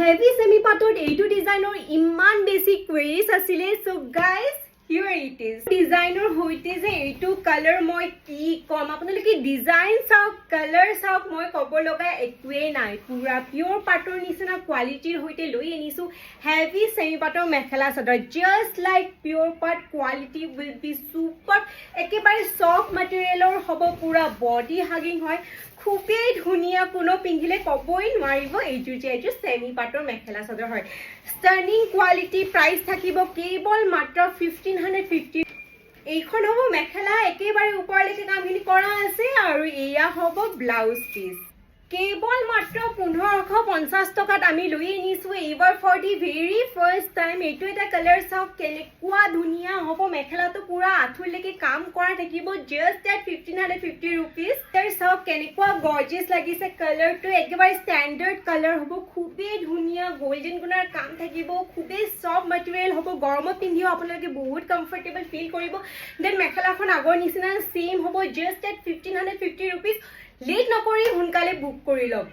heavy semi patterned এইটো ডিজাইনৰ ইমান বেছি queries আছিলে so guys here it is ডিজাইনৰ হৈতে যে এইটো কালাৰ মই কি কম আপোনালোকে ডিজাইন চাওক কালাৰ চাওক মই কব লগা একোৱে নাই পুৰা পিওৰ পাটৰ নিচিনা কোৱালিটিৰ হৈতে লৈ আনিছো হেভি সেমি পাটৰ mekhela chador just like pure পাট কোৱালিটি উইল বি সুপাৰ একেবাৰে সফট মেটেৰিয়েলৰ হ'ব পুৰা বডি হাগিং হয় খুবেই ধুনিয়া কোনো পিন্ধিলে কবই নোৱাৰিব এইটো যে এইটো সেমি পাটৰ মেখেলা চাদৰ হয় ষ্টাৰ্নিং কোৱালিটি প্ৰাইস থাকিব কেৱল মাত্ৰ 1550 এইখন হ'ব মেখেলা একেবাৰে ওপৰলৈকে কামখিনি কৰা আছে আৰু এয়া হ'ব ব্লাউজ পিস কেৱল মাত্ৰ 1550 টকাত আমি লৈ আনিছো এইবাৰ for the very first time এইটো এটা কালাৰ চাওক কেনেকুৱা ধুনিয়া হ'ব মেখেলাটো পুৰা আঁঠুলৈকে কাম কৰা থাকিব জাস্ট এট 1550 rupees তাৰ চাওক কেনেকুৱা গৰ্জিয়াছ লাগিছে কালাৰটো একেবাৰে ষ্টেণ্ডাৰ্ড কালাৰ হ'ব খুবেই ধুনিয়া গোল্ডেন গুণৰ কাম থাকিব খুবেই সফট মেটেৰিয়েল হ'ব গৰমত পিন্ধিও আপোনালোকে বহুত কমফৰ্টেবল ফিল কৰিব দেন মেখেলাখন আগৰ নিচিনা সেম হ'ব জাস্ট এট 1550 rupees লেট নকৰি সোনকালে বুক কৰি ল'ব